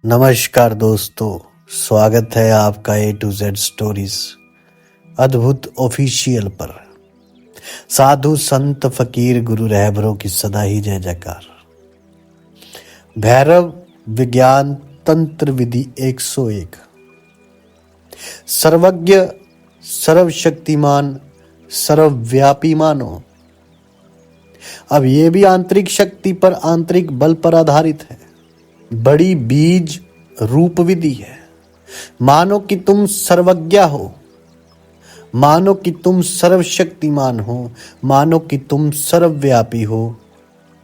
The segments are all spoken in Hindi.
नमस्कार दोस्तों, स्वागत है आपका A to Z स्टोरीज अद्भुत ऑफिशियल पर। साधु संत फकीर गुरु रहबरों की सदा ही जय जयकार। भैरव विज्ञान तंत्र विधि 101। सर्वज्ञ सर्वशक्तिमान सर्वव्यापी मानो। अब ये भी आंतरिक शक्ति पर आंतरिक बल पर आधारित है। बड़ी बीज रूप विधि है। मानो कि तुम सर्वज्ञ हो, मानो कि तुम सर्वशक्तिमान हो, मानो कि तुम सर्वव्यापी हो।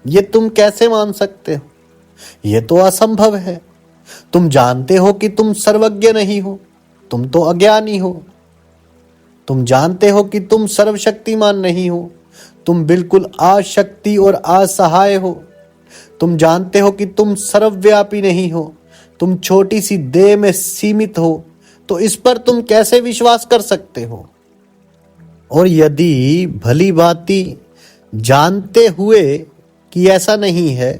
ये तुम कैसे मान सकते हो? ये तो असंभव है। तुम जानते हो कि तुम सर्वज्ञ नहीं हो, तुम तो अज्ञानी हो। तुम जानते हो कि तुम सर्वशक्तिमान नहीं हो, तुम बिल्कुल अशक्ति और असहाय हो। तुम जानते हो कि तुम सर्वव्यापी नहीं हो, तुम छोटी सी देह में सीमित हो। तो इस पर तुम कैसे विश्वास कर सकते हो? और यदि भली भांति जानते हुए कि ऐसा नहीं है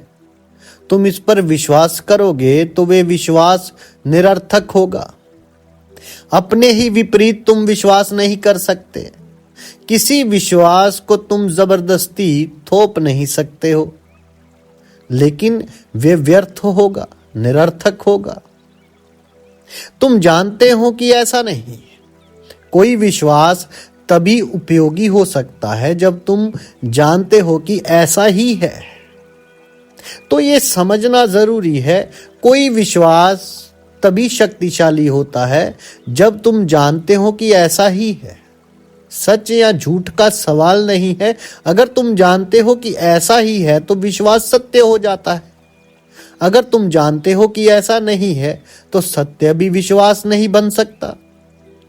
तुम इस पर विश्वास करोगे तो वे विश्वास निरर्थक होगा। अपने ही विपरीत तुम विश्वास नहीं कर सकते। किसी विश्वास को तुम जबरदस्ती थोप नहीं सकते हो, लेकिन वे व्यर्थ होगा, निरर्थक होगा। तुम जानते हो कि ऐसा नहीं। कोई विश्वास तभी उपयोगी हो सकता है जब तुम जानते हो कि ऐसा ही है। तो ये समझना जरूरी है, कोई विश्वास तभी शक्तिशाली होता है जब तुम जानते हो कि ऐसा ही है। सच या झूठ का सवाल नहीं है। अगर तुम जानते हो कि ऐसा ही है तो विश्वास सत्य हो जाता है। अगर तुम जानते हो कि ऐसा नहीं है तो सत्य भी विश्वास नहीं बन सकता।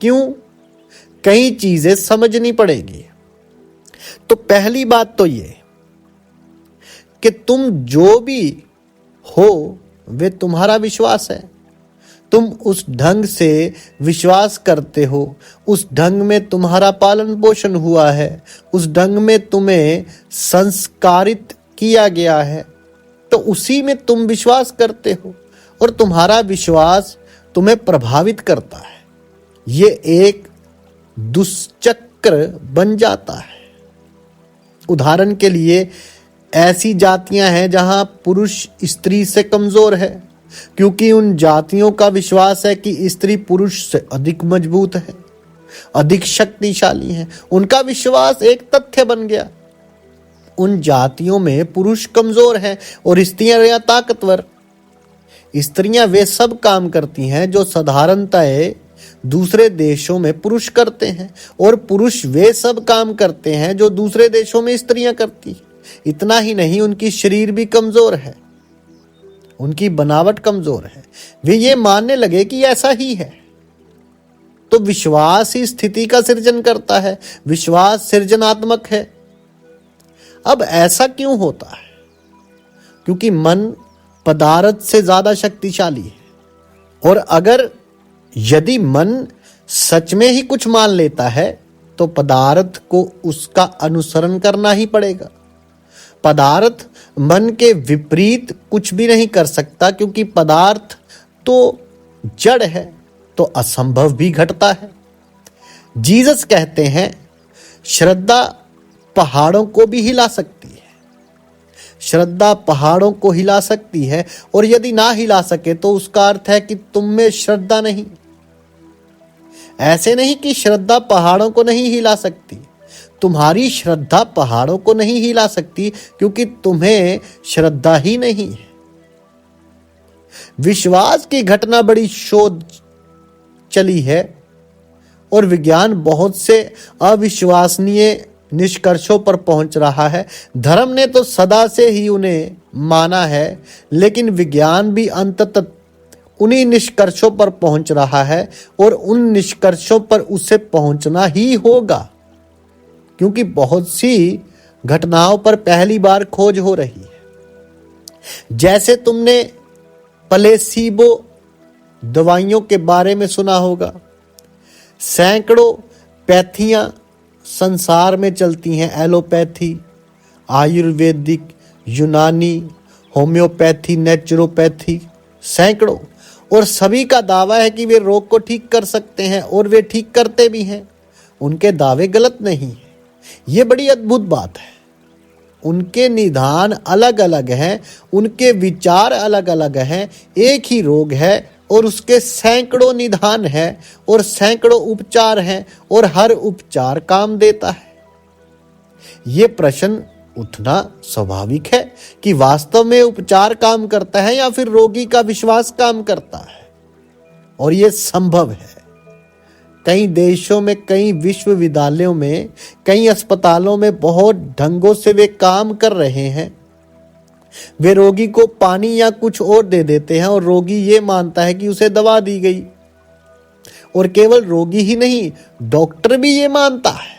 क्यों? कई चीजें समझनी पड़ेगी। तो पहली बात तो ये कि तुम जो भी हो वे तुम्हारा विश्वास है। तुम उस ढंग से विश्वास करते हो, उस ढंग में तुम्हारा पालन पोषण हुआ है, उस ढंग में तुम्हें संस्कारित किया गया है, तो उसी में तुम विश्वास करते हो और तुम्हारा विश्वास तुम्हें प्रभावित करता है। ये एक दुष्चक्र बन जाता है। उदाहरण के लिए ऐसी जातियां हैं जहां पुरुष स्त्री से कमजोर है, क्योंकि उन जातियों का विश्वास है कि स्त्री पुरुष से अधिक मजबूत है, अधिक शक्तिशाली है। उनका विश्वास एक तथ्य बन गया। उन जातियों में पुरुष कमजोर हैं और स्त्रियां ताकतवर। स्त्रियां वे सब काम करती हैं जो साधारणतः दूसरे देशों में पुरुष करते हैं, और पुरुष वे सब काम करते हैं जो दूसरे देशों में स्त्रियां करती हैं। इतना ही नहीं, उनकी शरीर भी कमजोर है, उनकी बनावट कमजोर है। वे ये मानने लगे कि ऐसा ही है। तो विश्वास ही स्थिति का सृजन करता है। विश्वास सृजनात्मक है। अब ऐसा क्यों होता है? क्योंकि मन पदार्थ से ज्यादा शक्तिशाली है। और अगर यदि मन सच में ही कुछ मान लेता है तो पदार्थ को उसका अनुसरण करना ही पड़ेगा। पदार्थ मन के विपरीत कुछ भी नहीं कर सकता, क्योंकि पदार्थ तो जड़ है, तो असंभव भी घटता है। जीसस कहते हैं श्रद्धा पहाड़ों को भी हिला सकती है। श्रद्धा पहाड़ों को हिला सकती है, और यदि ना हिला सके तो उसका अर्थ है कि तुम में श्रद्धा नहीं। ऐसे नहीं कि श्रद्धा पहाड़ों को नहीं हिला सकती। तुम्हारी श्रद्धा पहाड़ों को नहीं हिला सकती, क्योंकि तुम्हें श्रद्धा ही नहीं है। विश्वास की घटना बड़ी शोध चली है और विज्ञान बहुत से अविश्वसनीय निष्कर्षों पर पहुंच रहा है। धर्म ने तो सदा से ही उन्हें माना है, लेकिन विज्ञान भी अंततः उन्हीं निष्कर्षों पर पहुंच रहा है, और उन निष्कर्षों पर उसे पहुंचना ही होगा, क्योंकि बहुत सी घटनाओं पर पहली बार खोज हो रही है। जैसे तुमने प्लेसीबो दवाइयों के बारे में सुना होगा। सैकड़ों पैथियां संसार में चलती हैं। एलोपैथी, आयुर्वेदिक, यूनानी, होम्योपैथी, नेचुरोपैथी, सैकड़ों। और सभी का दावा है कि वे रोग को ठीक कर सकते हैं और वे ठीक करते भी हैं। उनके दावे गलत नहीं है। ये बड़ी अद्भुत बात है। उनके निदान अलग अलग हैं, उनके विचार अलग अलग हैं। एक ही रोग है और उसके सैकड़ों निदान हैं और सैकड़ों उपचार हैं और हर उपचार काम देता है। ये प्रश्न उठना स्वाभाविक है कि वास्तव में उपचार काम करता है या फिर रोगी का विश्वास काम करता है। और यह संभव है। कई देशों में, कई विश्वविद्यालयों में, कई अस्पतालों में बहुत ढंगों से वे काम कर रहे हैं। वे रोगी को पानी या कुछ और दे देते हैं और रोगी ये मानता है कि उसे दवा दी गई। और केवल रोगी ही नहीं, डॉक्टर भी ये मानता है,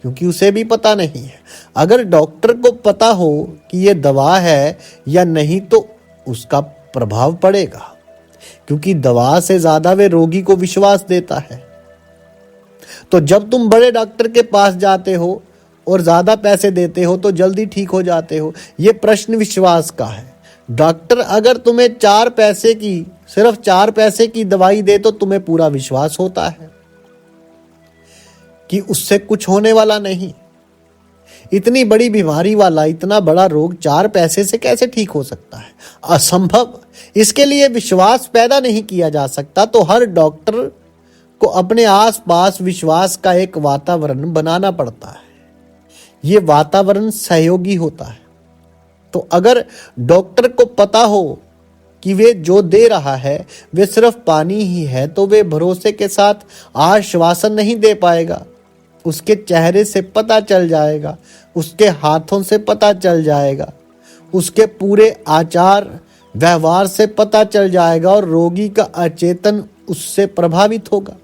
क्योंकि उसे भी पता नहीं है। अगर डॉक्टर को पता हो कि यह दवा है या नहीं तो उसका प्रभाव पड़ेगा, क्योंकि दवा से ज्यादा वे रोगी को विश्वास देता है। तो जब तुम बड़े डॉक्टर के पास जाते हो और ज्यादा पैसे देते हो तो जल्दी ठीक हो जाते हो। यह प्रश्न विश्वास का है। डॉक्टर अगर तुम्हें सिर्फ 4 पैसे की दवाई दे तो तुम्हें पूरा विश्वास होता है कि उससे कुछ होने वाला नहीं। इतनी बड़ी बीमारी वाला इतना बड़ा रोग 4 पैसे से कैसे ठीक हो सकता है? असंभव। इसके लिए विश्वास पैदा नहीं किया जा सकता। तो हर डॉक्टर को अपने आसपास विश्वास का एक वातावरण बनाना पड़ता है। यह वातावरण सहयोगी होता है। तो अगर डॉक्टर को पता हो कि वे जो दे रहा है वे सिर्फ पानी ही है तो वे भरोसे के साथ आश्वासन नहीं दे पाएगा। उसके चेहरे से पता चल जाएगा, उसके हाथों से पता चल जाएगा, उसके पूरे आचार व्यवहार से पता चल जाएगा और रोगी का अचेतन उससे प्रभावित होगा।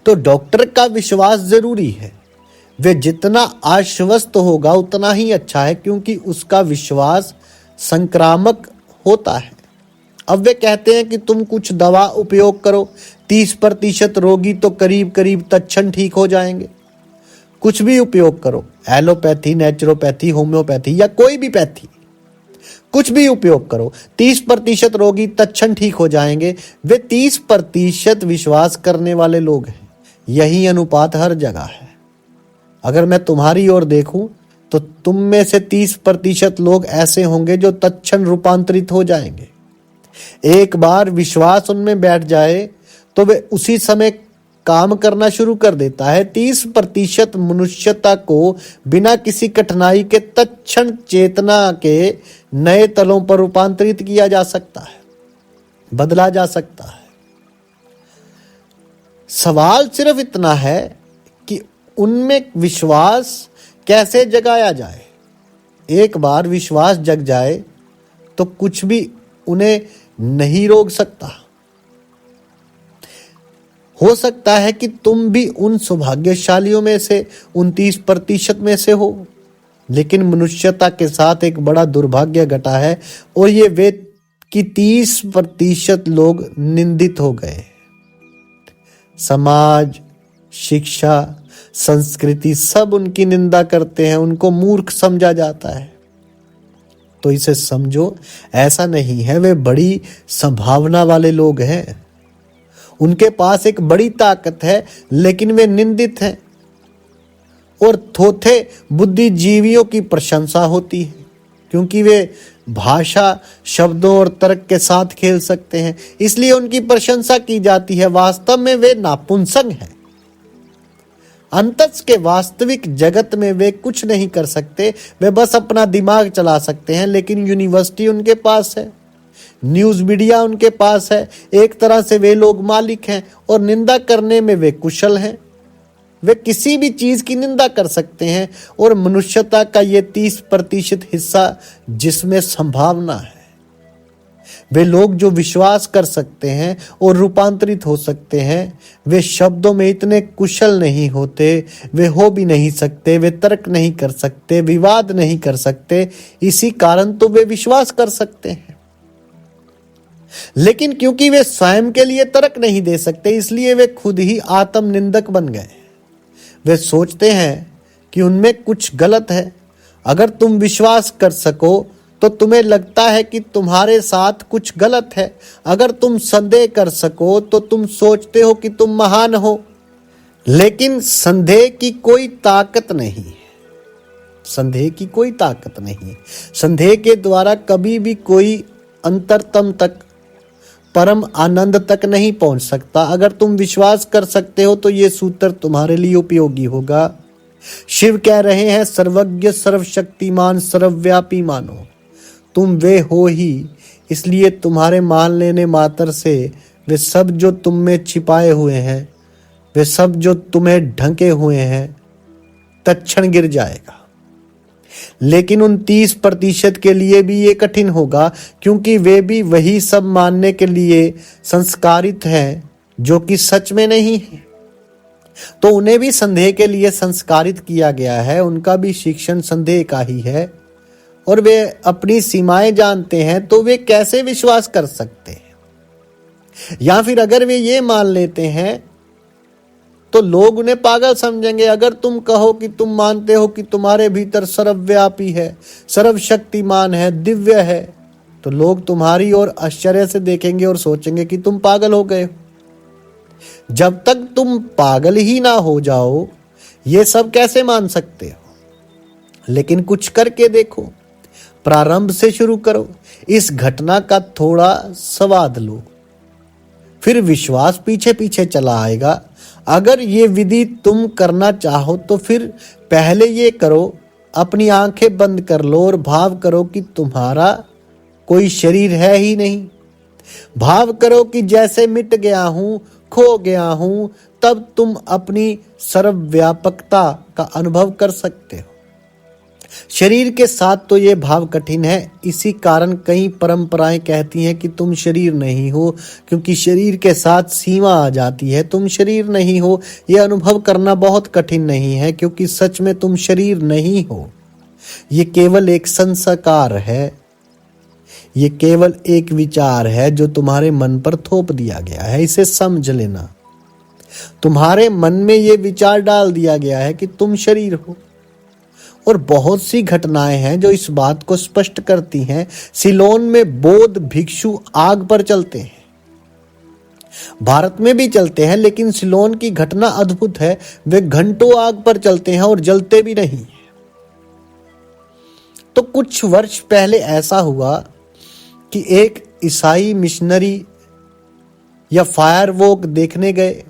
तो डॉक्टर का विश्वास जरूरी है। वे जितना आश्वस्त होगा उतना ही अच्छा है, क्योंकि उसका विश्वास संक्रामक होता है। अब वे कहते हैं कि तुम कुछ दवा उपयोग करो, 30% रोगी तो करीब करीब तत्क्षण ठीक हो जाएंगे। कुछ भी उपयोग करो, एलोपैथी, नेचुरोपैथी, होम्योपैथी या कोई भी पैथी, कुछ भी उपयोग करो, 30% रोगी तत्क्षण ठीक हो जाएंगे। वे 30% विश्वास करने वाले लोग हैं। यही अनुपात हर जगह है। अगर मैं तुम्हारी ओर देखूं तो तुम में से 30% लोग ऐसे होंगे जो तत्क्षण रूपांतरित हो जाएंगे। एक बार विश्वास उनमें बैठ जाए तो वे उसी समय काम करना शुरू कर देता है। 30% मनुष्यता को बिना किसी कठिनाई के तत्क्षण चेतना के नए तलों पर रूपांतरित किया जा सकता है, बदला जा सकता है। सवाल सिर्फ इतना है कि उनमें विश्वास कैसे जगाया जाए। एक बार विश्वास जग जाए तो कुछ भी उन्हें नहीं रोक सकता। हो सकता है कि तुम भी उन सौभाग्यशालियों में से 29% में से हो, लेकिन मनुष्यता के साथ एक बड़ा दुर्भाग्य घटा है और ये वे कि 30% लोग निंदित हो गए। समाज, शिक्षा, संस्कृति सब उनकी निंदा करते हैं, उनको मूर्ख समझा जाता है। तो इसे समझो, ऐसा नहीं है, वे बड़ी संभावना वाले लोग हैं। उनके पास एक बड़ी ताकत है, लेकिन वे निंदित हैं और थोथे बुद्धिजीवियों की प्रशंसा होती है, क्योंकि वे भाषा, शब्दों और तर्क के साथ खेल सकते हैं, इसलिए उनकी प्रशंसा की जाती है। वास्तव में वे नापुंसक हैं। अंतस के वास्तविक जगत में वे कुछ नहीं कर सकते, वे बस अपना दिमाग चला सकते हैं। लेकिन यूनिवर्सिटी उनके पास है, न्यूज मीडिया उनके पास है। एक तरह से वे लोग मालिक हैं और निंदा करने में वे कुशल हैं। वे किसी भी चीज की निंदा कर सकते हैं और मनुष्यता का ये 30% हिस्सा जिसमें संभावना है। वे लोग जो विश्वास कर सकते हैं और रूपांतरित हो सकते हैं, वे शब्दों में इतने कुशल नहीं होते, वे हो भी नहीं सकते, वे तर्क नहीं कर सकते, विवाद नहीं कर सकते। इसी कारण तो वे विश्वास कर सकते हैं। लेकिन क्योंकि वे स्वयं के लिए तर्क नहीं दे सकते, इसलिए वे खुद ही आत्म निंदक बन गए। वे सोचते हैं कि उनमें कुछ गलत है। अगर तुम विश्वास कर सको तो तुम्हें लगता है कि तुम्हारे साथ कुछ गलत है। अगर तुम संदेह कर सको तो तुम सोचते हो कि तुम महान हो, लेकिन संदेह की कोई ताकत नहीं है। संदेह की कोई ताकत नहीं है। संदेह के द्वारा कभी भी कोई अंतरतम तक, परम आनंद तक नहीं पहुंच सकता। अगर तुम विश्वास कर सकते हो तो ये सूत्र तुम्हारे लिए उपयोगी होगा। शिव कह रहे हैं, सर्वज्ञ सर्वशक्तिमान सर्वव्यापी मानो। तुम वे हो ही, इसलिए तुम्हारे मान लेने मात्र से वे सब जो तुम में छिपाए हुए हैं, वे सब जो तुम्हें ढके हुए हैं, तत्क्षण गिर जाएगा। लेकिन उन 30% के लिए भी ये कठिन होगा, क्योंकि वे भी वही सब मानने के लिए संस्कारित हैं जो कि सच में नहीं है। तो उन्हें भी संदेह के लिए संस्कारित किया गया है। उनका भी शिक्षण संदेह का ही है और वे अपनी सीमाएं जानते हैं, तो वे कैसे विश्वास कर सकते हैं? या फिर अगर वे ये मान लेते हैं तो लोग उन्हें पागल समझेंगे। अगर तुम कहो कि तुम मानते हो कि तुम्हारे भीतर सर्वव्यापी है, सर्वशक्तिमान है, दिव्य है, तो लोग तुम्हारी ओर आश्चर्य से देखेंगे और सोचेंगे कि तुम पागल हो गए हो। जब तक तुम पागल ही ना हो जाओ, ये सब कैसे मान सकते हो? लेकिन कुछ करके देखो, प्रारंभ से शुरू करो, इस घटना का थोड़ा स्वाद लो, फिर विश्वास पीछे पीछे चला आएगा। अगर ये विधि तुम करना चाहो तो फिर पहले ये करो, अपनी आंखें बंद कर लो और भाव करो कि तुम्हारा कोई शरीर है ही नहीं। भाव करो कि जैसे मिट गया हूं, खो गया हूं, तब तुम अपनी सर्वव्यापकता का अनुभव कर सकते हो। शरीर के साथ तो ये भाव कठिन है। इसी कारण कई परंपराएं कहती हैं कि तुम शरीर नहीं हो, क्योंकि शरीर के साथ सीमा आ जाती है। तुम शरीर नहीं हो, यह अनुभव करना बहुत कठिन नहीं है, क्योंकि सच में तुम शरीर नहीं हो। ये केवल एक संस्कार है, ये केवल एक विचार है जो तुम्हारे मन पर थोप दिया गया है। इसे समझ लेना। तुम्हारे मन में ये विचार डाल दिया गया है कि तुम शरीर हो। और बहुत सी घटनाएं हैं जो इस बात को स्पष्ट करती हैं। सिलोन में बौद्ध भिक्षु आग पर चलते हैं, भारत में भी चलते हैं, लेकिन सिलोन की घटना अद्भुत है। वे घंटों आग पर चलते हैं और जलते भी नहीं। तो कुछ वर्ष पहले ऐसा हुआ कि एक ईसाई मिशनरी या फायरवर्क देखने गए।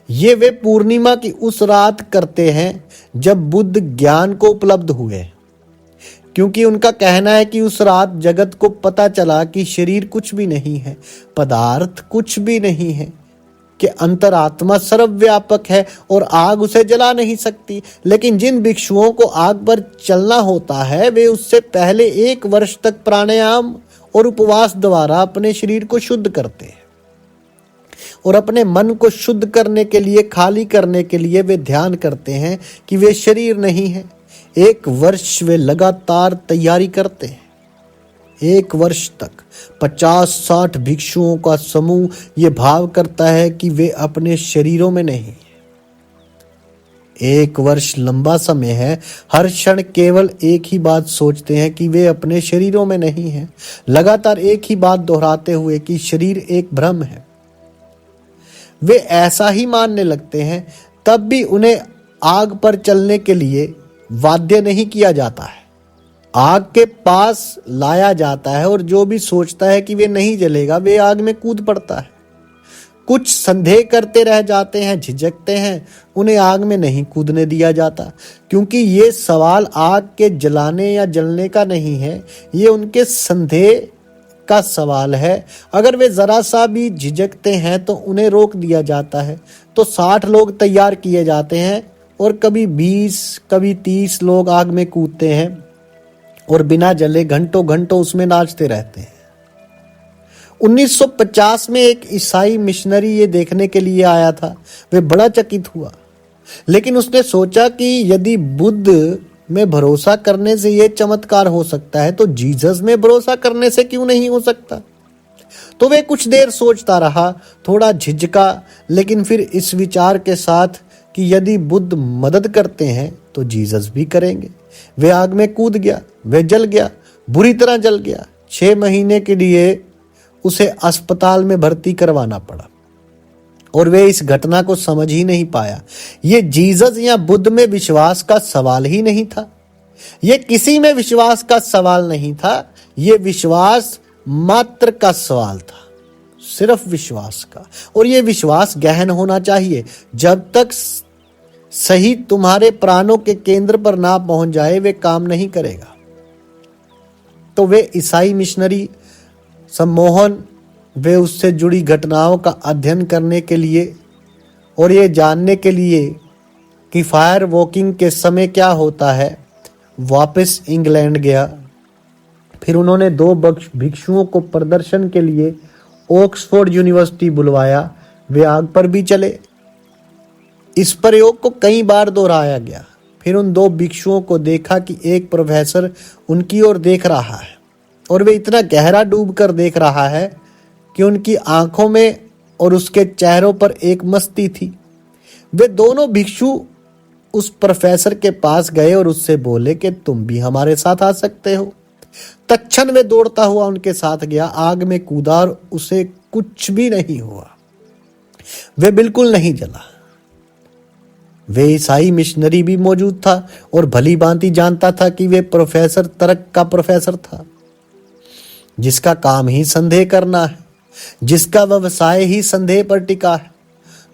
ये वे पूर्णिमा की उस रात करते हैं जब बुद्ध ज्ञान को उपलब्ध हुए, क्योंकि उनका कहना है कि उस रात जगत को पता चला कि शरीर कुछ भी नहीं है, पदार्थ कुछ भी नहीं है, कि अंतरात्मा सर्वव्यापक है और आग उसे जला नहीं सकती। लेकिन जिन भिक्षुओं को आग पर चलना होता है, वे उससे पहले 1 वर्ष तक प्राणायाम और उपवास द्वारा अपने शरीर को शुद्ध करते हैं और अपने मन को शुद्ध करने के लिए, खाली करने के लिए वे ध्यान करते हैं कि वे शरीर नहीं है। 1 वर्ष वे लगातार तैयारी करते हैं। 1 वर्ष तक 50-60 भिक्षुओं का समूह ये भाव करता है कि वे अपने शरीरों में नहीं। 1 वर्ष लंबा समय है। हर क्षण केवल एक ही बात सोचते हैं कि वे अपने शरीरों में नहीं हैं। लगातार एक ही बात दोहराते हुए कि शरीर एक भ्रम है। वे ऐसा ही मानने लगते हैं। तब भी उन्हें आग पर चलने के लिए बाध्य नहीं किया जाता है। आग के पास लाया जाता है और जो भी सोचता है कि वे नहीं जलेगा, वे आग में कूद पड़ता है। कुछ संदेह करते रह जाते हैं, झिझकते हैं, उन्हें आग में नहीं कूदने दिया जाता, क्योंकि ये सवाल आग के जलाने या जलने का नहीं है, ये उनके संदेह का सवाल है। अगर वे जरा सा भी झिझकते हैं तो उन्हें रोक दिया जाता है। तो 60 लोग तैयार किए जाते हैं और कभी 20, कभी 30 लोग आग में कूदते हैं और बिना जले घंटों घंटों उसमें नाचते रहते हैं। 1950 में एक ईसाई मिशनरी ये देखने के लिए आया था। वे बड़ा चकित हुआ, लेकिन उसने सोचा कि यदि बुद्ध में भरोसा करने से यह चमत्कार हो सकता है, तो जीसस में भरोसा करने से क्यों नहीं हो सकता। तो वे कुछ देर सोचता रहा, थोड़ा झिझका, लेकिन फिर इस विचार के साथ कि यदि बुद्ध मदद करते हैं तो जीसस भी करेंगे। वे आग में कूद गया, वे जल गया, बुरी तरह जल गया। 6 महीने के लिए उसे अस्पताल में भर्ती करवाना पड़ा और वे इस घटना को समझ ही नहीं पाया। ये जीसस या बुद्ध में विश्वास का सवाल ही नहीं था, ये किसी में विश्वास का सवाल नहीं था, ये विश्वास मात्र का सवाल था, सिर्फ विश्वास का। और ये विश्वास गहन होना चाहिए। जब तक सही तुम्हारे प्राणों के केंद्र पर ना पहुंच जाए वे काम नहीं करेगा। तो वे ईसाई मिशनरी सम्मोहन, वे उससे जुड़ी घटनाओं का अध्ययन करने के लिए और ये जानने के लिए कि फायर वॉकिंग के समय क्या होता है, वापस इंग्लैंड गया। फिर उन्होंने 2 भिक्षुओं को प्रदर्शन के लिए ऑक्सफोर्ड यूनिवर्सिटी बुलवाया। वे आग पर भी चले। इस प्रयोग को कई बार दोहराया गया। फिर उन 2 भिक्षुओं को देखा कि एक प्रोफेसर उनकी ओर देख रहा है और वे इतना गहरा डूब कर देख रहा है कि उनकी आंखों में और उसके चेहरों पर एक मस्ती थी। वे दोनों भिक्षु उस प्रोफेसर के पास गए और उससे बोले कि तुम भी हमारे साथ आ सकते हो। तत्क्षण वे दौड़ता हुआ उनके साथ गया, आग में कूदा और उसे कुछ भी नहीं हुआ। वे बिल्कुल नहीं जला। वे ईसाई मिशनरी भी मौजूद था और भली भांति जानता था कि वे प्रोफेसर तर्क का प्रोफेसर था, जिसका काम ही संदेह करना है, जिसका व्यवसाय ही संदेह पर टिका है।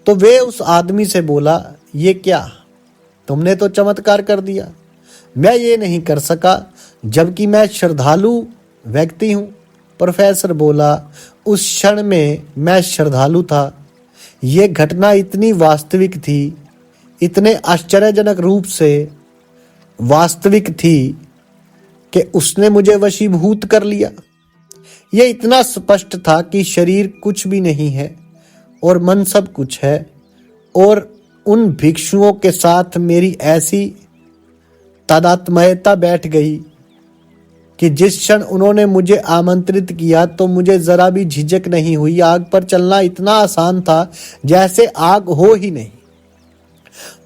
तो वे उस आदमी से बोला, ये क्या, तुमने तो चमत्कार कर दिया, मैं ये नहीं कर सका जबकि मैं श्रद्धालु व्यक्ति हूं। प्रोफेसर बोला, उस क्षण में मैं श्रद्धालु था। ये घटना इतनी वास्तविक थी, इतने आश्चर्यजनक रूप से वास्तविक थी कि उसने मुझे वशीभूत कर लिया। यह इतना स्पष्ट था कि शरीर कुछ भी नहीं है और मन सब कुछ है। और उन भिक्षुओं के साथ मेरी ऐसी तादात्म्यता बैठ गई कि जिस क्षण उन्होंने मुझे आमंत्रित किया तो मुझे जरा भी झिझक नहीं हुई। आग पर चलना इतना आसान था जैसे आग हो ही नहीं।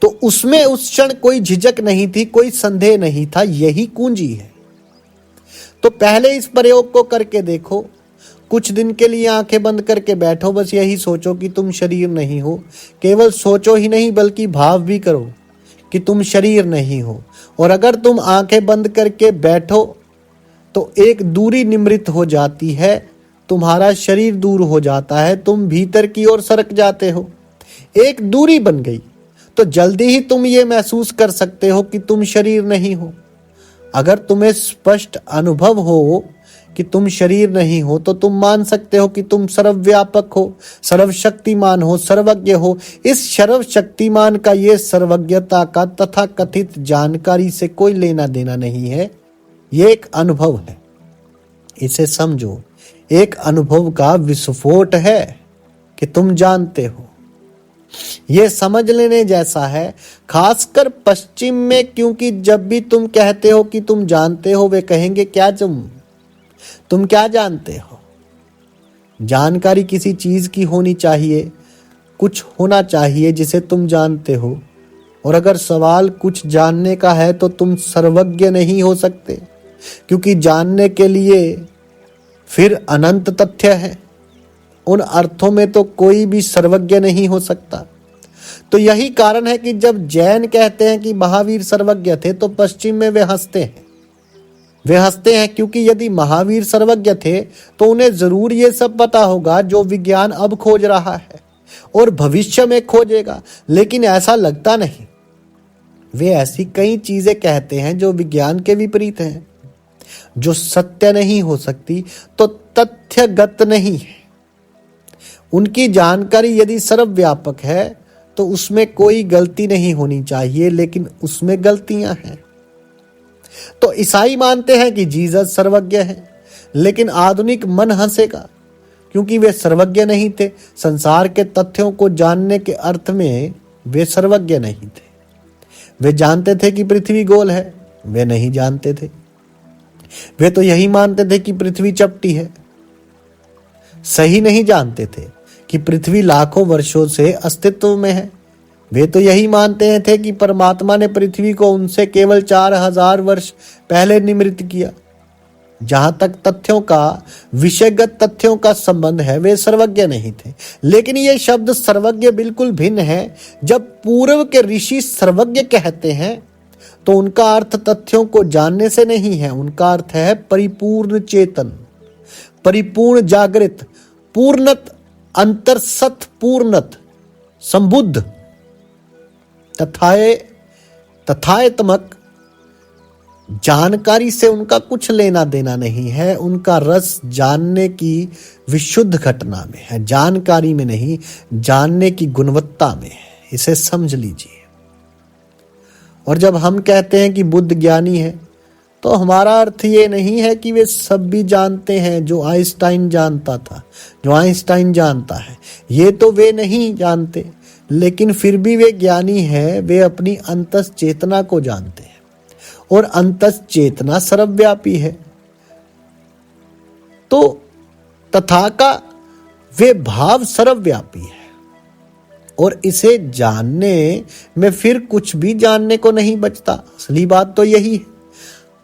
तो उसमें उस क्षण कोई झिझक नहीं थी, कोई संदेह नहीं था। यही कुंजी है। तो पहले इस प्रयोग को करके देखो। कुछ दिन के लिए आंखें बंद करके बैठो, बस यही सोचो कि तुम शरीर नहीं हो। केवल सोचो ही नहीं बल्कि भाव भी करो कि तुम शरीर नहीं हो। और अगर तुम आंखें बंद करके बैठो तो एक दूरी निमृत हो जाती है, तुम्हारा शरीर दूर हो जाता है, तुम भीतर की ओर सरक जाते हो। एक दूरी बन गई तो जल्दी ही तुम ये महसूस कर सकते हो कि तुम शरीर नहीं हो। अगर तुम्हें स्पष्ट अनुभव हो कि तुम शरीर नहीं हो तो तुम मान सकते हो कि तुम सर्वव्यापक हो, सर्वशक्तिमान हो, सर्वज्ञ हो। इस सर्वशक्तिमान का ये सर्वज्ञता का तथा कथित जानकारी से कोई लेना देना नहीं है। ये एक अनुभव है, इसे समझो। एक अनुभव का विस्फोट है कि तुम जानते हो। ये समझ लेने जैसा है, खासकर पश्चिम में, क्योंकि जब भी तुम कहते हो कि तुम जानते हो वे कहेंगे क्या तुम क्या जानते हो। जानकारी किसी चीज की होनी चाहिए, कुछ होना चाहिए जिसे तुम जानते हो। और अगर सवाल कुछ जानने का है तो तुम सर्वज्ञ नहीं हो सकते, क्योंकि जानने के लिए फिर अनंत तथ्य है। उन अर्थों में तो कोई भी सर्वज्ञ नहीं हो सकता। तो यही कारण है कि जब जैन कहते हैं कि महावीर सर्वज्ञ थे तो पश्चिम में वे हंसते हैं। वे हंसते हैं क्योंकि यदि महावीर सर्वज्ञ थे तो उन्हें जरूर ये सब पता होगा जो विज्ञान अब खोज रहा है और भविष्य में खोजेगा। लेकिन ऐसा लगता नहीं। वे ऐसी कई चीजें कहते हैं जो विज्ञान के विपरीत हैं, जो सत्य नहीं हो सकती, तो तथ्यगत नहीं है। उनकी जानकारी यदि सर्वव्यापक है तो उसमें कोई गलती नहीं होनी चाहिए, लेकिन उसमें गलतियां हैं। तो ईसाई मानते हैं कि जीसस सर्वज्ञ है, लेकिन आधुनिक मन हंसेगा क्योंकि वे सर्वज्ञ नहीं थे। संसार के तथ्यों को जानने के अर्थ में वे सर्वज्ञ नहीं थे। वे जानते थे कि पृथ्वी गोल है, वे नहीं जानते थे। वे तो यही मानते थे कि पृथ्वी चपटी है। सही नहीं जानते थे कि पृथ्वी लाखों वर्षों से अस्तित्व में है। वे तो यही मानते थे कि परमात्मा ने पृथ्वी को उनसे केवल 4000 वर्ष पहले निर्मित किया। जहां तक तथ्यों का, विषयगत तथ्यों का संबंध है, वे सर्वज्ञ नहीं थे। लेकिन ये शब्द सर्वज्ञ बिल्कुल भिन्न है। जब पूर्व के ऋषि सर्वज्ञ कहते हैं तो उनका अर्थ तथ्यों को जानने से नहीं है, उनका अर्थ है परिपूर्ण चेतन, परिपूर्ण जागृत, पूर्णत, अंतर्सत, पूर्णत, संबुद्ध, तथायतमक जानकारी से उनका कुछ लेना देना नहीं है। उनका रस जानने की विशुद्ध घटना में है, जानकारी में नहीं, जानने की गुणवत्ता में है। इसे समझ लीजिए। और जब हम कहते हैं कि बुद्ध ज्ञानी है तो हमारा अर्थ ये नहीं है कि वे सब भी जानते हैं जो आइंस्टाइन जानता था, जो आइंस्टाइन जानता है। ये तो वे नहीं जानते, लेकिन फिर भी वे ज्ञानी हैं। वे अपनी अंतस चेतना को जानते हैं और अंतस चेतना सर्वव्यापी है। तो तथा का वे भाव सर्वव्यापी है और इसे जानने में फिर कुछ भी जानने को नहीं बचता। असली बात तो यही है।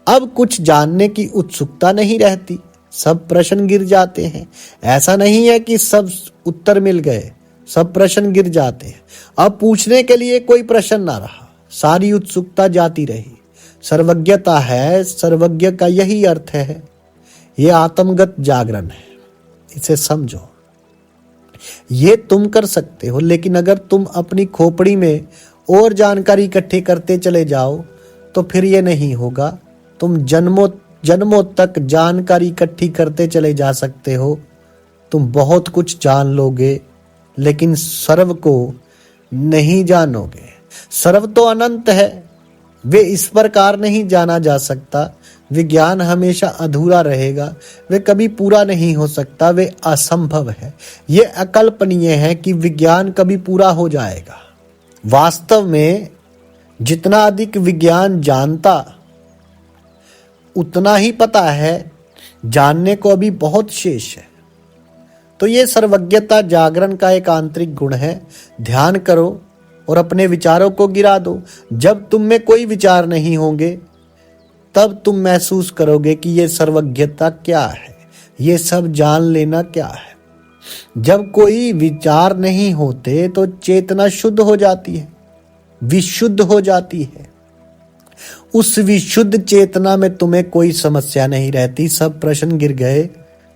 अब कुछ जानने की उत्सुकता नहीं रहती, सब प्रश्न गिर जाते हैं। ऐसा नहीं है कि सब उत्तर मिल गए, सब प्रश्न गिर जाते हैं। अब पूछने के लिए कोई प्रश्न ना रहा, सारी उत्सुकता जाती रही। सर्वज्ञता है, सर्वज्ञ का यही अर्थ है। यह आत्मगत जागरण है, इसे समझो। ये तुम कर सकते हो, लेकिन अगर तुम अपनी खोपड़ी में और जानकारी इकट्ठी करते चले जाओ तो फिर ये नहीं होगा। तुम जन्मों तक जानकारी इकट्ठी करते चले जा सकते हो, तुम बहुत कुछ जान लोगे, लेकिन सर्व को नहीं जानोगे। सर्व तो अनंत है, वे इस प्रकार नहीं जाना जा सकता। विज्ञान हमेशा अधूरा रहेगा, वे कभी पूरा नहीं हो सकता, वे असंभव है। ये अकल्पनीय है कि विज्ञान कभी पूरा हो जाएगा। वास्तव में जितना अधिक विज्ञान जानता उतना ही पता है, जानने को अभी बहुत शेष है। तो ये सर्वज्ञता जागरण का एक आंतरिक गुण है। ध्यान करो और अपने विचारों को गिरा दो। जब तुम में कोई विचार नहीं होंगे तब तुम महसूस करोगे कि ये सर्वज्ञता क्या है, ये सब जान लेना क्या है। जब कोई विचार नहीं होते तो चेतना शुद्ध हो जाती है, विशुद्ध हो जाती है। उस विशुद्ध चेतना में तुम्हें कोई समस्या नहीं रहती, सब प्रश्न गिर गए।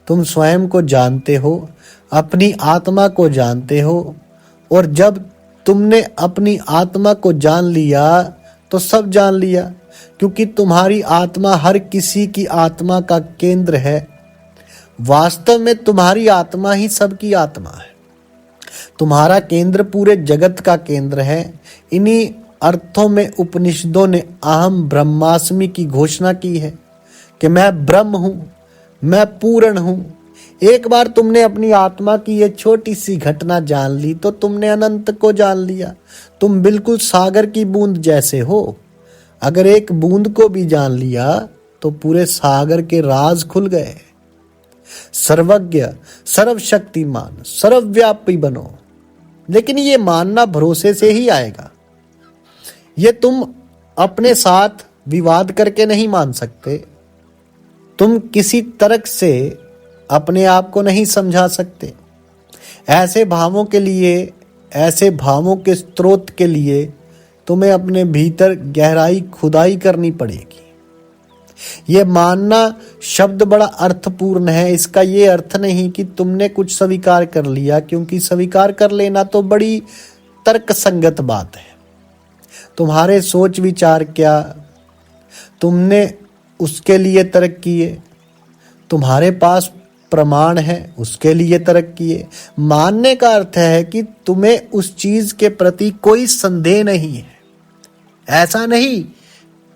तुम स्वयं को जानते हो, अपनी आत्मा को जानते हो, और जब तुमने अपनी आत्मा को जान लिया तो सब जान लिया, क्योंकि तुम्हारी आत्मा हर किसी की आत्मा का केंद्र है। वास्तव में तुम्हारी आत्मा ही सबकी आत्मा है। तुम्हारा केंद्र पूरे जगत का केंद्र है। इन्हीं अर्थों में उपनिषदों ने अहम ब्रह्मास्मि की घोषणा की है कि मैं ब्रह्म हूं, मैं पूर्ण हूं। एक बार तुमने अपनी आत्मा की ये छोटी सी घटना जान ली तो तुमने अनंत को जान लिया। तुम बिल्कुल सागर की बूंद जैसे हो। अगर एक बूंद को भी जान लिया तो पूरे सागर के राज खुल गए। सर्वज्ञ, सर्वशक्तिमान, सर्वव्यापी बनो। लेकिन ये मानना भरोसे से ही आएगा। ये तुम अपने साथ विवाद करके नहीं मान सकते। तुम किसी तर्क से अपने आप को नहीं समझा सकते। ऐसे भावों के लिए, ऐसे भावों के स्रोत के लिए तुम्हें अपने भीतर गहराई खुदाई करनी पड़ेगी। यह मानना शब्द बड़ा अर्थपूर्ण है। इसका ये अर्थ नहीं कि तुमने कुछ स्वीकार कर लिया, क्योंकि स्वीकार कर लेना तो बड़ी तर्कसंगत बात है। तुम्हारे सोच विचार क्या, तुमने उसके लिए तर्क किए। तुम्हारे पास प्रमाण है, उसके लिए तर्क किए। मानने का अर्थ है कि तुम्हें उस चीज के प्रति कोई संदेह नहीं है। ऐसा नहीं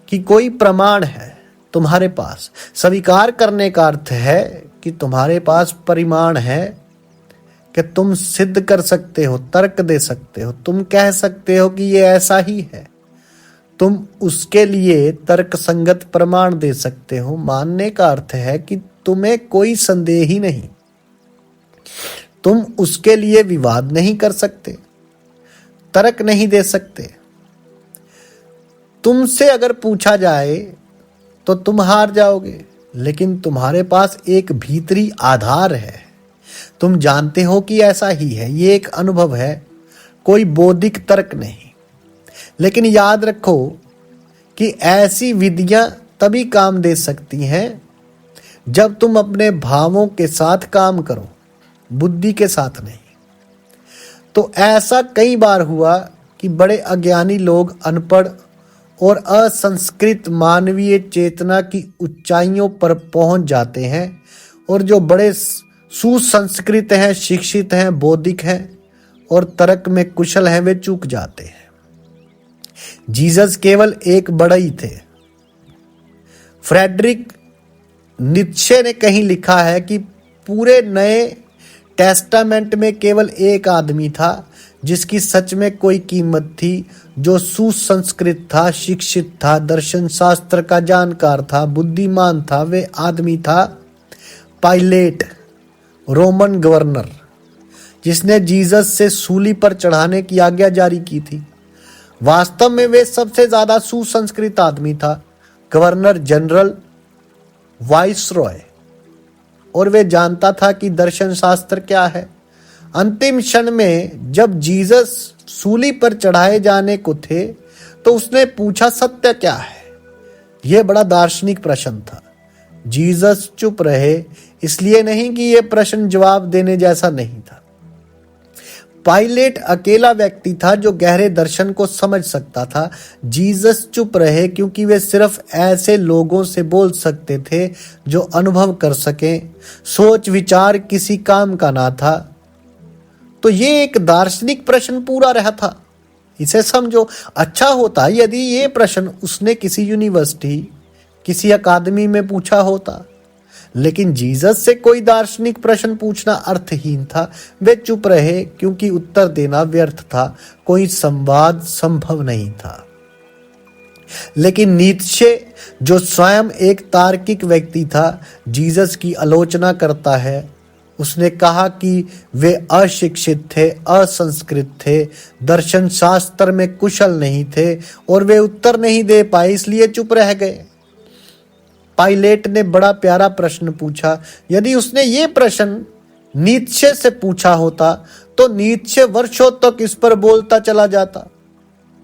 कि कोई प्रमाण है तुम्हारे पास। स्वीकार करने का अर्थ है कि तुम्हारे पास परिमाण है, कि तुम सिद्ध कर सकते हो, तर्क दे सकते हो, तुम कह सकते हो कि ये ऐसा ही है। तुम उसके लिए तर्क संगत प्रमाण दे सकते हो। मानने का अर्थ है कि तुम्हें कोई संदेह ही नहीं, तुम उसके लिए विवाद नहीं कर सकते, तर्क नहीं दे सकते। तुमसे अगर पूछा जाए तो तुम हार जाओगे, लेकिन तुम्हारे पास एक भीतरी आधार है। तुम जानते हो कि ऐसा ही है, ये एक अनुभव है, कोई बौद्धिक तर्क नहीं। लेकिन याद रखो कि ऐसी विधियां तभी काम दे सकती हैं जब तुम अपने भावों के साथ काम करो, बुद्धि के साथ नहीं। तो ऐसा कई बार हुआ कि बड़े अज्ञानी लोग अनपढ़ और असंस्कृत मानवीय चेतना की ऊंचाइयों पर पहुंच जाते हैं, और जो बड़े सुसंस्कृत हैं, शिक्षित हैं, बौद्धिक हैं और तर्क में कुशल हैं, वे चूक जाते हैं। जीसस केवल एक बढ़ई थे। फ्रेडरिक नीत्शे ने कहीं लिखा है कि पूरे नए टेस्टामेंट में केवल एक आदमी था जिसकी सच में कोई कीमत थी, जो सुसंस्कृत था, शिक्षित था, दर्शन शास्त्र का जानकार था, बुद्धिमान था। वे आदमी था पाइलेट, रोमन गवर्नर, जिसने जीसस से सूली पर चढ़ाने की आज्ञा जारी की थी। वास्तव में वे सबसे ज्यादा सुसंस्कृत आदमी था, गवर्नर जनरल, वाइसरॉय, और वे जानता था कि दर्शन शास्त्र क्या है। अंतिम क्षण में जब जीसस सूली पर चढ़ाए जाने को थे तो उसने पूछा, सत्य क्या है? यह बड़ा दार्शनिक प्रश्न था। जीसस चुप रहे, इसलिए नहीं कि यह प्रश्न जवाब देने जैसा नहीं था। पाइलेट अकेला व्यक्ति था जो गहरे दर्शन को समझ सकता था। जीसस चुप रहे क्योंकि वे सिर्फ ऐसे लोगों से बोल सकते थे जो अनुभव कर सकें। सोच विचार किसी काम का ना था। तो ये एक दार्शनिक प्रश्न पूरा रहा था। इसे समझो, अच्छा होता यदि ये प्रश्न उसने किसी यूनिवर्सिटी, किसी अकादमी में पूछा होता, लेकिन जीसस से कोई दार्शनिक प्रश्न पूछना अर्थहीन था। वे चुप रहे क्योंकि उत्तर देना व्यर्थ था, कोई संवाद संभव नहीं था। लेकिन नीत्शे, जो स्वयं एक तार्किक व्यक्ति था, जीसस की आलोचना करता है। उसने कहा कि वे अशिक्षित थे, असंस्कृत थे, दर्शन शास्त्र में कुशल नहीं थे और वे उत्तर नहीं दे पाए, इसलिए चुप रह गए। पाइलेट ने बड़ा प्यारा प्रश्न पूछा। यदि उसने ये प्रश्न नीत्शे से पूछा होता तो नीत्शे वर्षों तक इस पर बोलता चला जाता।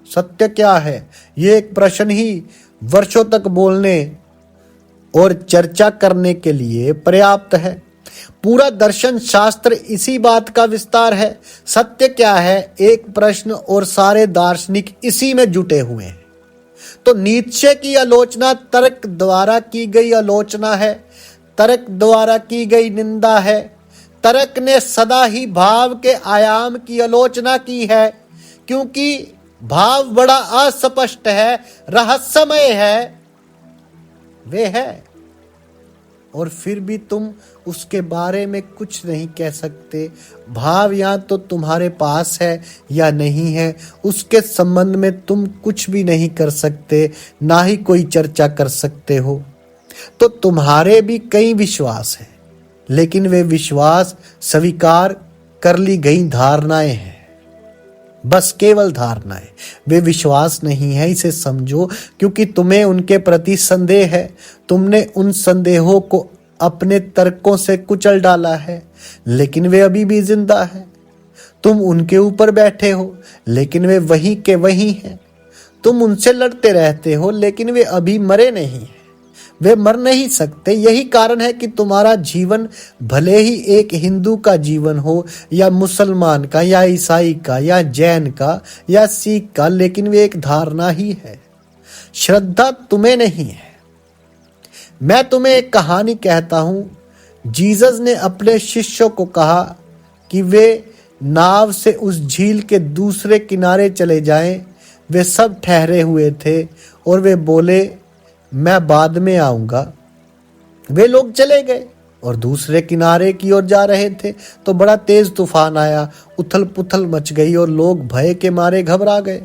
सत्य क्या है? ये एक प्रश्न ही वर्षों तक बोलने और चर्चा करने के लिए पर्याप्त है। पूरा दर्शन शास्त्र इसी बात का विस्तार है। सत्य क्या है? एक प्रश्न, और सारे दार्शनिक इसी में जुटे हुए हैं। तो नीत्शे की आलोचना तर्क द्वारा की गई आलोचना है, तर्क द्वारा की गई निंदा है। तर्क ने सदा ही भाव के आयाम की आलोचना की है, क्योंकि भाव बड़ा अस्पष्ट है, रहस्यमय है। वे है, और फिर भी तुम उसके बारे में कुछ नहीं कह सकते। भाव या तो तुम्हारे पास है या नहीं है, उसके संबंध में तुम कुछ भी नहीं कर सकते, ना ही कोई चर्चा कर सकते हो। तो तुम्हारे भी कई विश्वास हैं, लेकिन वे विश्वास स्वीकार कर ली गई धारणाएं हैं, बस केवल धारणाएं। वे विश्वास नहीं है, इसे समझो, क्योंकि तुम्हें उनके प्रति संदेह है। तुमने उन संदेहों को अपने तर्कों से कुचल डाला है, लेकिन वे अभी भी जिंदा है। तुम उनके ऊपर बैठे हो, लेकिन वे वहीं के वहीं हैं। तुम उनसे लड़ते रहते हो, लेकिन वे अभी मरे नहीं हैं। वे मर नहीं सकते। यही कारण है कि तुम्हारा जीवन भले ही एक हिंदू का जीवन हो, या मुसलमान का, या ईसाई का, या जैन का, या सिख का, लेकिन वे एक धारणा ही है। श्रद्धा तुम्हें नहीं है। मैं तुम्हें एक कहानी कहता हूं। जीसस ने अपने शिष्यों को कहा कि वे नाव से उस झील के दूसरे किनारे चले जाएं। वे सब ठहरे हुए थे और वे बोले, मैं बाद में आऊंगा। वे लोग चले गए और दूसरे किनारे की ओर जा रहे थे तो बड़ा तेज तूफान आया, उथल पुथल मच गई और लोग भय के मारे घबरा गए।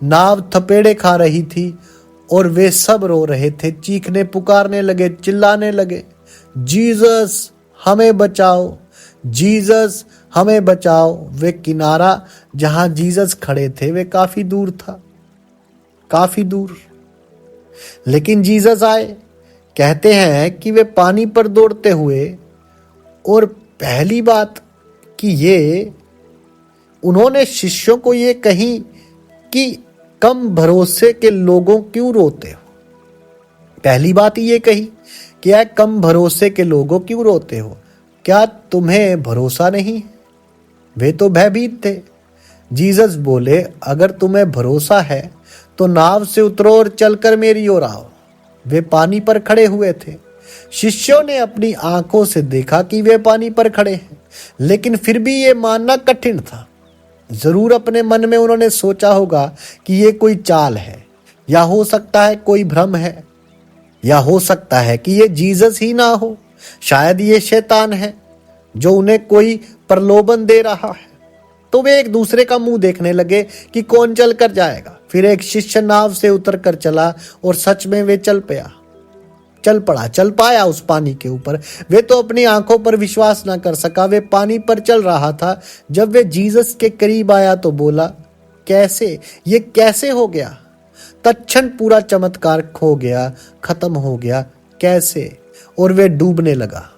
नाव थपेड़े खा रही थी और वे सब रो रहे थे, चीखने पुकारने लगे, चिल्लाने लगे, जीसस हमें बचाओ, जीसस हमें बचाओ। वे किनारा जहां जीसस खड़े थे वे काफी दूर था, काफी दूर। लेकिन जीसस आए। कहते हैं कि वे पानी पर दौड़ते हुए, और पहली बात कि ये उन्होंने शिष्यों को ये कही कि कम भरोसे के लोगों क्यों रोते हो। पहली बात ये कही कि यार कम भरोसे के लोगों क्यों रोते हो, क्या तुम्हें भरोसा नहीं। वे तो भयभीत थे। जीसस बोले, अगर तुम्हें भरोसा है तो नाव से उतरो और चलकर मेरी ओर आओ। वे पानी पर खड़े हुए थे। शिष्यों ने अपनी आंखों से देखा कि वे पानी पर खड़े हैं, लेकिन फिर भी ये मानना कठिन था। जरूर अपने मन में उन्होंने सोचा होगा कि ये कोई चाल है, या हो सकता है कोई भ्रम है, या हो सकता है कि ये जीसस ही ना हो, शायद ये शैतान है जो उन्हें कोई प्रलोभन दे रहा है। तो वे एक दूसरे का मुंह देखने लगे कि कौन चल कर जाएगा। फिर एक शिष्य नाव से उतर कर चला और सच में वे चल पाया उस पानी के ऊपर। वे तो अपनी आंखों पर विश्वास ना कर सका। वे पानी पर चल रहा था। जब वे जीसस के करीब आया तो बोला, कैसे, ये कैसे हो गया। तत्क्षण पूरा चमत्कार खो गया, खत्म हो गया। कैसे? और वे डूबने लगा।